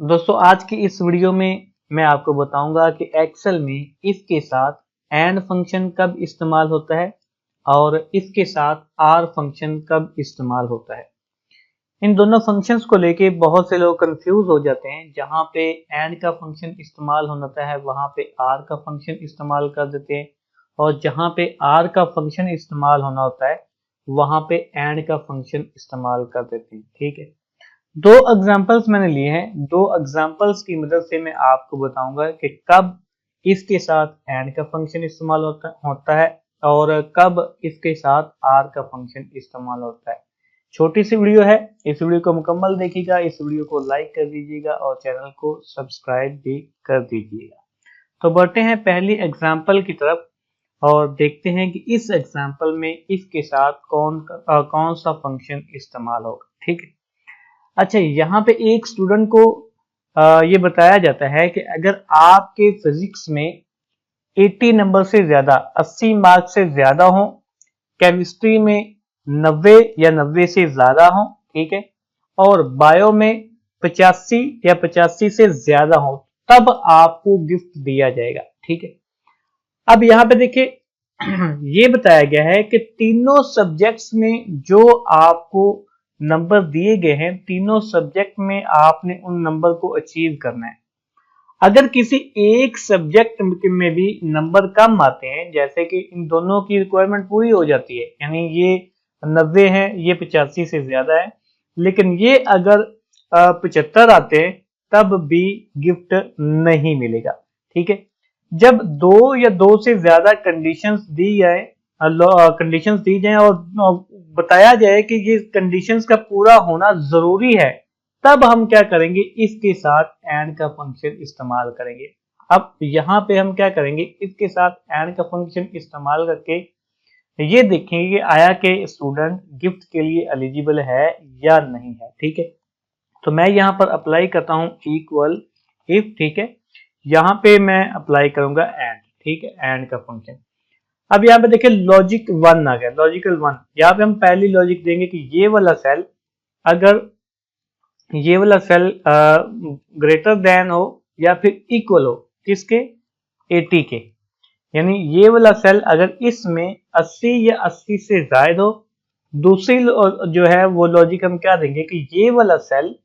दोस्तों आज की इस वीडियो में मैं आपको बताऊंगा कि एक्सेल में इफ के साथ एंड फंक्शन कब इस्तेमाल होता है और इसके साथ आर फंक्शन कब इस्तेमाल होता है। इन दोनों फंक्शंस को लेके बहुत से लोग कंफ्यूज हो जाते हैं। जहां पे एंड का फंक्शन इस्तेमाल होता है वहां पे आर का फंक्शन इस्तेमाल कर देते हैं और जहां पे आर का फंक्शन इस्तेमाल होना होता है वहां पे एंड का फंक्शन इस्तेमाल कर देते हैं। ठीक है, दो एग्जांपल्स मैंने लिए हैं। दो एग्जांपल्स की मदद से मैं आपको बताऊंगा कि कब इसके साथ एंड का फंक्शन इस्तेमाल होता है और कब इसके साथ आर का फंक्शन इस्तेमाल होता है। छोटी सी वीडियो है, इस वीडियो को मुकम्मल देखिएगा, इस वीडियो को लाइक कर दीजिएगा और चैनल को सब्सक्राइब भी कर दीजिएगा। तो बढ़ते हैं पहली एग्जाम्पल की तरफ और देखते हैं कि इस एग्जाम्पल में इसके साथ कौन सा फंक्शन इस्तेमाल होगा। ठीक है, अच्छा यहाँ पे एक स्टूडेंट को ये बताया जाता है कि अगर आपके फिजिक्स में 80 नंबर से ज्यादा 80 मार्क्स से ज्यादा हो, केमिस्ट्री में 90 या 90 से ज्यादा हो, ठीक है, और बायो में 85 या 85 से ज्यादा हो, तब आपको गिफ्ट दिया जाएगा। ठीक है, अब यहाँ पे देखिए ये बताया गया है कि तीनों सब्जेक्ट्स में जो आपको नंबर दिए गए हैं, तीनों सब्जेक्ट में आपने उन नंबर को अचीव करना है। अगर किसी एक सब्जेक्ट में भी नंबर कम आते हैं, जैसे कि इन दोनों की रिक्वायरमेंट पूरी हो जाती है, यानी ये 90 है, ये 85 से ज्यादा है, लेकिन ये अगर 75 आते हैं तब भी गिफ्ट नहीं मिलेगा। ठीक है, जब दो या दो से ज्यादा कंडीशंस दी जाए और बताया जाए कि ये कंडीशंस का पूरा होना जरूरी है, तब हम क्या करेंगे, इसके साथ एंड का फंक्शन इस्तेमाल करेंगे। अब यहाँ पे हम क्या करेंगे, इसके साथ एंड का फंक्शन इस्तेमाल करके ये देखेंगे कि आया के स्टूडेंट गिफ्ट के लिए एलिजिबल है या नहीं है। ठीक है, तो मैं यहाँ पर अप्लाई करता हूँ इक्वल इफ। ठीक है, यहाँ पे मैं अप्लाई करूंगा एंड। ठीक है, एंड का फंक्शन। अब यहाँ पे देखिए लॉजिक 1 आ गया, लॉजिकल 1। यहाँ पे हम पहली लॉजिक देंगे कि ये वाला सेल, अगर ये वाला सेल ग्रेटर देन हो या फिर इक्वल हो किसके, 80 के, यानी ये वाला सेल अगर इसमें 80 या 80 से ज्यादा हो। दूसरी जो है वो लॉजिक हम क्या देंगे कि ये वाला cell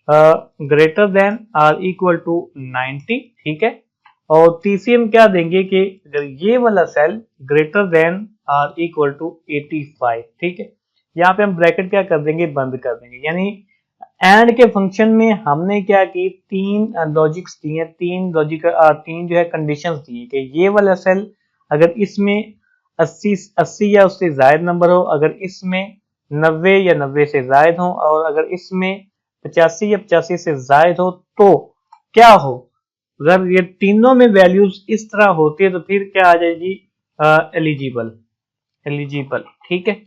greater than or equal to 90। ठीक है, और तीसरी हम क्या देंगे कि अगर ये वाला cell greater than or equal to 85। ठीक है, यहाँ पे हम ब्रैकेट क्या कर देंगे, बंद कर देंगे। यानी एंड के फंक्शन में हमने क्या की, तीन लॉजिक्स दिए, तीन जो है कंडीशंस दिए कि ये वाला सेल अगर इसमें 80 या उससे ज्यादा नंबर हो, अगर इसमें 90 या 90 से ज्यादा हो, और अगर इसमें 85 या 85 से ज्यादा हो तो क्या हो। अगर ये तीनों में वैल्यूज इस तरह होती है तो फिर क्या आ जाएगी, एलिजिबल, एलिजिबल। ठीक है,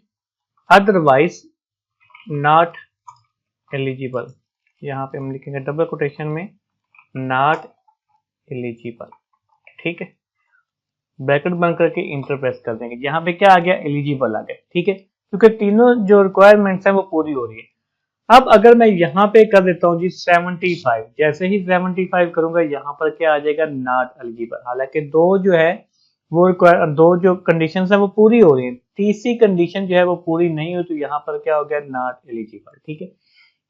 अदरवाइज नॉट एलिजिबल। यहाँ पे हम लिखेंगे डबल कोटेशन में नॉट एलिजिबल। ठीक है, ब्रैकेट बंद करके इंटर प्रेस कर देंगे। यहाँ पे क्या आ गया, एलिजिबल आ गया। ठीक है, क्योंकि तीनों जो रिक्वायरमेंट्स हैं वो पूरी हो रही है। अब अगर मैं यहाँ पे कर देता हूँ जी 75, जैसे ही 75 करूंगा यहाँ पर क्या आ जाएगा, नॉट एलिजिबल। हालांकि दो जो है वो दो जो कंडीशंस है वो पूरी हो रही है, तीसरी कंडीशन जो है वो पूरी नहीं हुई, तो यहाँ पर क्या हो गया, नॉट एलिजिबल। ठीक है,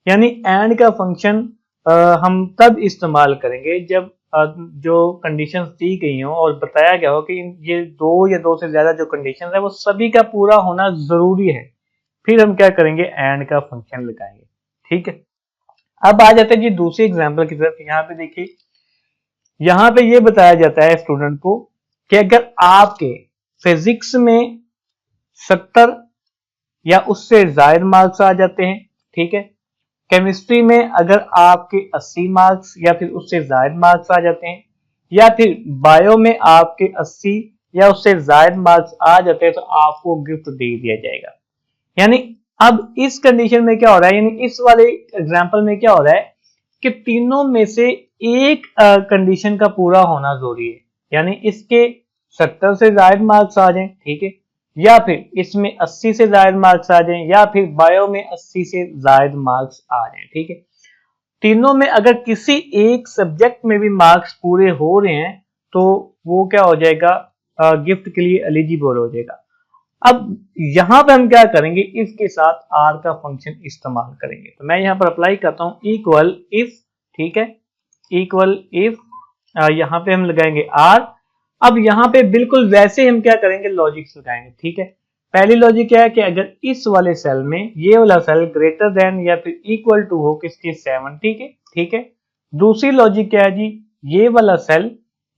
यानी एंड का फंक्शन हम तब इस्तेमाल करेंगे जब जो कंडीशंस दी गई हो और बताया गया हो कि ये दो या दो से ज्यादा जो कंडीशंस है वो सभी का पूरा होना जरूरी है, फिर हम क्या करेंगे, एंड का फंक्शन लगाएंगे। ठीक है, अब आ जाते हैं जी दूसरी एग्जांपल की तरफ। यहाँ पे देखिए, यहाँ पे ये बताया जाता है स्टूडेंट को कि अगर आपके फिजिक्स में 70 या उससे ज्यादा मार्क्स आ जाते हैं, ठीक है, केमिस्ट्री में अगर आपके 80 मार्क्स या फिर उससे ज्यादा मार्क्स आ जाते हैं, या फिर बायो में आपके 80 या उससे ज्यादा मार्क्स आ जाते हैं, तो आपको गिफ्ट दे दिया जाएगा। यानी अब इस कंडीशन में क्या हो रहा है, यानी इस वाले एग्जांपल में क्या हो रहा है कि तीनों में से एक कंडीशन का पूरा होना जरूरी है, यानी इसके 70 से ज्यादा मार्क्स आ जाएं, ठीक है, या फिर इसमें 80 से ज्यादा मार्क्स आ जाएं, या फिर बायो में 80 से ज्यादा मार्क्स आ जाएं। ठीक है, तीनों में अगर किसी एक सब्जेक्ट में भी मार्क्स पूरे हो रहे हैं तो वो क्या हो जाएगा, गिफ्ट के लिए एलिजिबल हो जाएगा। अब यहां पे हम क्या करेंगे, इसके साथ आर का फंक्शन इस्तेमाल करेंगे। तो मैं यहां पर अप्लाई करता हूं इक्वल इफ, ठीक है, इक्वल इफ, यहां पे हम लगाएंगे आर। अब यहां पे बिल्कुल वैसे हम क्या करेंगे, लॉजिक्स लगाएंगे, ठीक है। पहली लॉजिक क्या है कि अगर इस वाले सेल में ये वाला सेल ग्रेटर देन या फिर इक्वल टू हो किसके 70 के, ठीक है। दूसरी लॉजिक क्या है जी, ये वाला सेल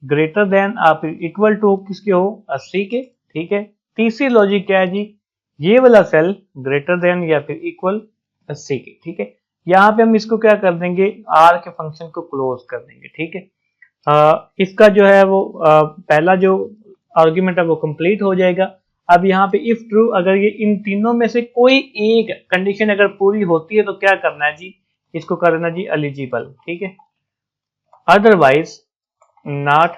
ग्रेटर देन या फिर इक्वल टू किसके हो, 80 के, ठीक है। तीसरी लॉजिक क्या है जी, ये वाला सेल ग्रेटर देन या फिर इक्वल 80 के, ठीक है। यहाँ पे हम इसको क्या कर देंगे, आर के फंक्शन को क्लोज कर देंगे, ठीक है। इसका जो है वो पहला जो आर्ग्यूमेंट है वो कंप्लीट हो जाएगा। अब यहाँ पे इफ ट्रू, अगर ये इन तीनों में से कोई एक कंडीशन अगर पूरी होती है तो क्या करना है जी, इसको करना जी एलिजिबल, ठीक है। अदरवाइज नॉट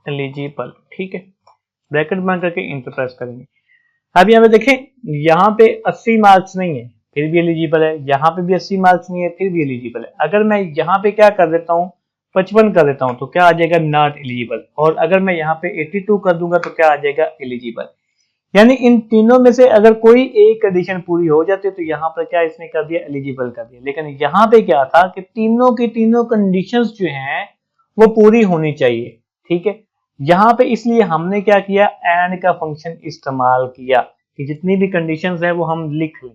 एलिजिबल, ठीक है। ब्रैकेट बंद करके इंटर प्रेस करेंगे। अब यहाँ पे देखें, यहाँ पे 80 मार्क्स नहीं है फिर भी एलिजिबल है, यहाँ पे भी 80 मार्क्स नहीं है फिर भी एलिजिबल है। अगर मैं यहाँ पे क्या कर देता हूँ, 55 कर देता हूँ तो क्या आ जाएगा, नॉट एलिजिबल। और अगर मैं यहाँ पे 82 कर दूंगा तो क्या आ जाएगा, एलिजिबल। यानी इन तीनों में से अगर कोई एक कंडीशन पूरी हो जाती है तो यहाँ पर क्या इसने कर दिया, एलिजिबल कर दिया। लेकिन यहाँ पे क्या था कि तीनों की तीनों कंडीशंस जो हैं वो पूरी होनी चाहिए, ठीक है। यहाँ पे इसलिए हमने क्या किया, एंड का फंक्शन इस्तेमाल किया कि जितनी भी कंडीशंस है वो हम लिख लें।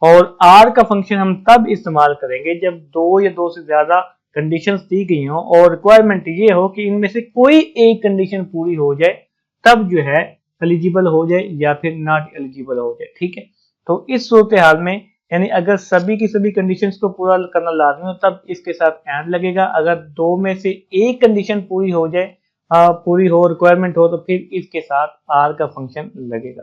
और आर का फंक्शन हम तब इस्तेमाल करेंगे जब दो या दो से ज्यादा कंडीशंस दी गई हो और रिक्वायरमेंट ये हो कि इनमें से कोई एक कंडीशन पूरी हो जाए, तब जो है एलिजिबल हो जाए या फिर नॉट एलिजिबल हो जाए, ठीक है। तो इस सूरत हाल में यानी अगर सभी की सभी कंडीशंस को पूरा करना लाजमी हो तब इसके साथ एंड लगेगा। अगर दो में से एक कंडीशन पूरी हो जाए, पूरी हो, रिक्वायरमेंट हो, तो फिर इसके साथ आर का फंक्शन लगेगा।